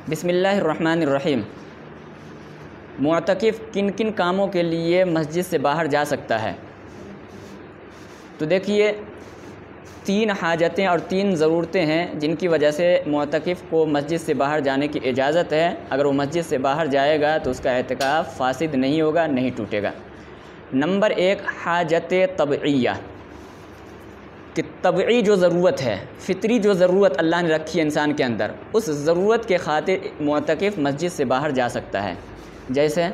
بسم اللہ الرحمن الرحیم۔ معتکف کن کن کاموں کے لیے مسجد سے باہر جا سکتا ہے؟ تو دیکھیے، 3 حاجتیں اور 3 ضرورتیں ہیں جن کی وجہ سے معتکف کو مسجد سے باہر جانے کی اجازت ہے۔ اگر وہ مسجد سے باہر جائے گا تو اس کا اعتکاف فاسد نہیں ہوگا، نہیں ٹوٹے گا۔ نمبر 1، حاجت طبعیہ، کہ طبعی جو ضرورت ہے، فطری جو ضرورت اللہ نے رکھی ہے انسان کے اندر، اس ضرورت کے خاطر معتکف مسجد سے باہر جا سکتا ہے۔ جیسے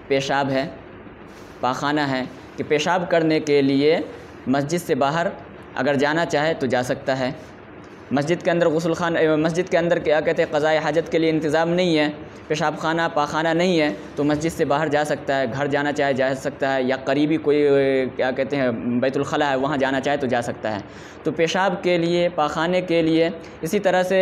پیشاب ہے، پاخانہ ہے، کہ پیشاب کرنے کے لیے مسجد سے باہر اگر جانا چاہے تو جا سکتا ہے۔ مسجد کے اندر غسل خانہ، مسجد کے اندر کیا کہتے ہیں، قضاء حاجت کے لیے انتظام نہیں ہے، پیشاب خانہ پاخانہ نہیں ہے، تو مسجد سے باہر جا سکتا ہے۔ گھر جانا چاہے جا سکتا ہے، یا قریبی کوئی کیا کہتے ہیں بیت الخلاء ہے، وہاں جانا چاہے تو جا سکتا ہے۔ تو پیشاب کے لیے، پاخانے کے لیے، اسی طرح سے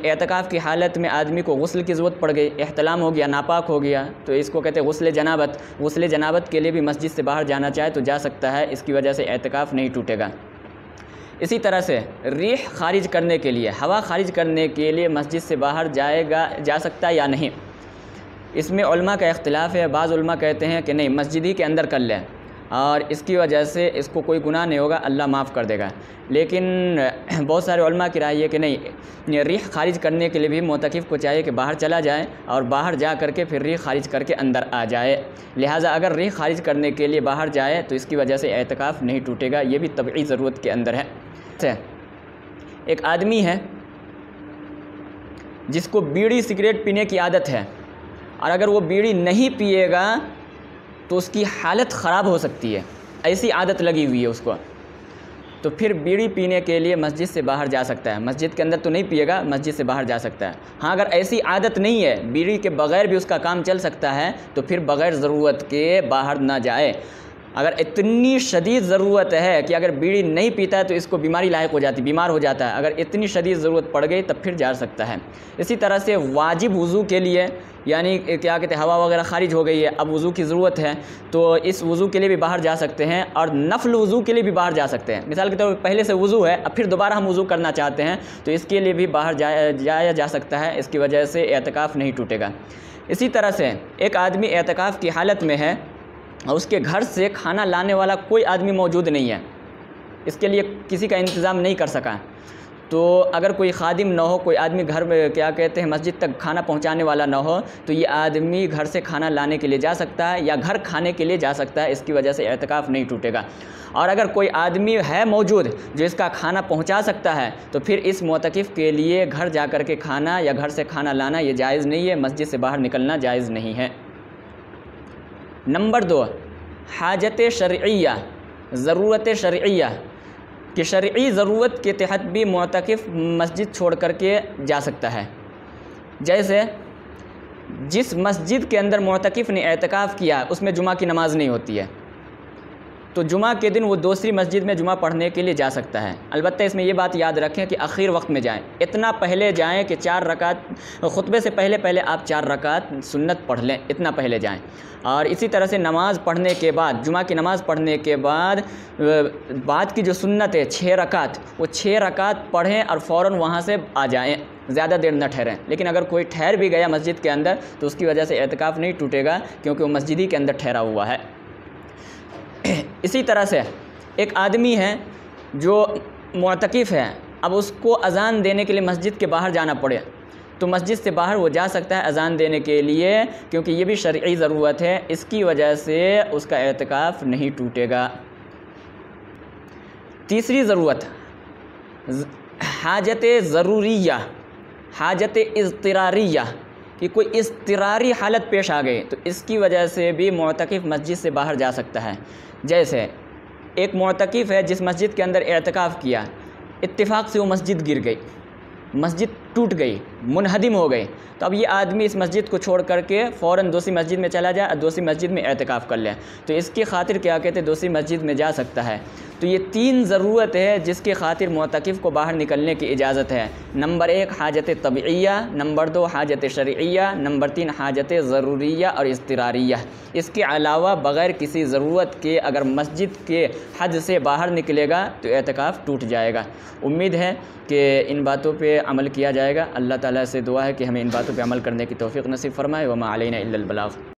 اعتکاف کی حالت میں آدمی کو غسل کی ضرورت پڑ گئی، احتلام ہو گیا، ناپاک ہو گیا، تو اس کو کہتے ہیں غسل جنابت۔ غسل جنابت کے لیے بھی مسجد سے باہر جانا چاہے تو جا سکتا ہے، اس کی وجہ سے اعتکاف نہیں ٹوٹے گا۔ اسی طرح سے ریح خارج کرنے کے لیے، ہوا خارج کرنے کے لیے مسجد سے باہر جا سکتا ہے یا نہیں، اس میں علماء کا اختلاف ہے۔ بعض علماء کہتے ہیں کہ نہیں، مسجد ہی کے اندر کر لیں، اور اس کی وجہ سے اس کو کوئی گناہ نہیں ہوگا، اللہ معاف کر دے گا۔ لیکن بہت سارے علماء کی رائے یہ کہ نہیں، ریح خارج کرنے کے لیے بھی معتکف کو چاہیے کہ باہر چلا جائے، اور باہر جا کر کے پھر ریح خارج کر کے اندر آ جائے۔ لہٰذا اگر ریح خارج کرنے کے لیے باہر جائے تو اس کی وجہ سے اعتکاف نہیں ٹوٹے گا، یہ بھی طبعی ضرورت کے اندر ہے۔ ایک آدمی ہے جس کو بیڑی سگریٹ پینے کی عادت ہے، اور اگر وہ بیڑی نہیں پیے گا تو اس کی حالت خراب ہو سکتی ہے، ایسی عادت لگی ہوئی ہے اس کو، تو پھر بیڑی پینے کے لیے مسجد سے باہر جا سکتا ہے۔ مسجد کے اندر تو نہیں پیے گا، مسجد سے باہر جا سکتا ہے۔ ہاں، اگر ایسی عادت نہیں ہے، بیڑی کے بغیر بھی اس کا کام چل سکتا ہے، تو پھر بغیر ضرورت کے باہر نہ جائے۔ اگر اتنی شدید ضرورت ہے کہ اگر بیڑی نہیں پیتا ہے تو اس کو بیماری لاحق ہو جاتی، بیمار ہو جاتا ہے، اگر اتنی شدید ضرورت پڑ گئی تب پھر جا سکتا ہے۔ اسی طرح سے واجب وضو کے لیے، یعنی کیا کہتے ہیں، ہوا وغیرہ خارج ہو گئی ہے، اب وضو کی ضرورت ہے، تو اس وضو کے لیے بھی باہر جا سکتے ہیں، اور نفل وضو کے لیے بھی باہر جا سکتے ہیں۔ مثال کے طور پر پہلے سے وضو ہے، اب پھر دوبارہ ہم وضو کرنا چاہتے ہیں تو اس کے لیے بھی باہر جایا جا سکتا ہے، اس کی وجہ سے اعتکاف نہیں ٹوٹے گا۔ اسی طرح سے ایک آدمی اعتکاف کی حالت میں ہے اور اس کے گھر سے کھانا لانے والا کوئی آدمی موجود نہیں ہے، اس کے لیے کسی کا انتظام نہیں کر سکا، تو اگر کوئی خادم نہ ہو، کوئی آدمی گھر میں کیا کہتے ہیں مسجد تک کھانا پہنچانے والا نہ ہو، تو یہ آدمی گھر سے کھانا لانے کے لیے جا سکتا ہے یا گھر کھانے کے لیے جا سکتا ہے، اس کی وجہ سے اعتکاف نہیں ٹوٹے گا۔ اور اگر کوئی آدمی ہے موجود جو اس کا کھانا پہنچا سکتا ہے تو پھر اس معتکف کے لیے گھر جا کر کے کھانا یا گھر سے کھانا لانا یہ جائز نہیں ہے، مسجد سے باہر نکلنا جائز نہیں ہے۔ نمبر 2، حاجت شرعیہ، ضرورت شرعیہ، کہ شرعی ضرورت کے تحت بھی معتکف مسجد چھوڑ کر کے جا سکتا ہے۔ جیسے جس مسجد کے اندر معتکف نے اعتکاف کیا اس میں جمعہ کی نماز نہیں ہوتی ہے، تو جمعہ کے دن وہ دوسری مسجد میں جمعہ پڑھنے کے لیے جا سکتا ہے۔ البتہ اس میں یہ بات یاد رکھیں کہ اخیر وقت میں جائیں، اتنا پہلے جائیں کہ 4 رکعت خطبے سے پہلے آپ 4 رکعت سنت پڑھ لیں، اتنا پہلے جائیں۔ اور اسی طرح سے نماز پڑھنے کے بعد، جمعہ کی نماز پڑھنے کے بعد بعد کی جو سنت ہے 6 رکعت، وہ 6 رکعت پڑھیں اور فوراً وہاں سے آ جائیں، زیادہ دیر نہ ٹھہریں۔ لیکن اگر کوئی ٹھہر بھی گیا مسجد کے اندر تو اس کی وجہ سے اعتکاف نہیں ٹوٹے گا، کیونکہ وہ مسجد ہی کے اندر ٹھہرا ہوا ہے۔ اسی طرح سے ایک آدمی ہے جو معتکف ہے، اب اس کو اذان دینے کے لیے مسجد کے باہر جانا پڑے تو مسجد سے باہر وہ جا سکتا ہے اذان دینے کے لیے، کیونکہ یہ بھی شرعی ضرورت ہے، اس کی وجہ سے اس کا اعتکاف نہیں ٹوٹے گا۔ تیسری ضرورت، حاجت ضروریہ، حاجت اضطراریہ، کہ کوئی اضطراری حالت پیش آ گئی تو اس کی وجہ سے بھی معتکف مسجد سے باہر جا سکتا ہے۔ جیسے ایک معتکف ہے جس مسجد کے اندر اعتکاف کیا، اتفاق سے وہ مسجد گر گئی، مسجد ٹوٹ گئی، منہدم ہو گئی، تو اب یہ آدمی اس مسجد کو چھوڑ کر کے فوراً دوسری مسجد میں چلا جائے اور دوسری مسجد میں اعتکاف کر لے، تو اس کی خاطر کیا کہتے ہیں دوسری مسجد میں جا سکتا ہے۔ تو یہ 3 ضرورت ہے جس کی خاطر معتکف کو باہر نکلنے کی اجازت ہے۔ نمبر 1 حاجت طبعیہ، نمبر 2 حاجت شرعیہ، نمبر 3 حاجت ضروریہ اور اضطراریہ۔ اس کے علاوہ بغیر کسی ضرورت کے اگر مسجد کے حد سے باہر نکلے گا تو اعتکاف ٹوٹ جائے گا۔ امید ہے کہ ان باتوں پہ عمل کیا جائے گا۔ اللہ تعالیٰ تعالیٰ سے دعا ہے کہ ہمیں ان باتوں پہ عمل کرنے کی توفیق نصیب فرمائے. وما علینا الا البلاغ.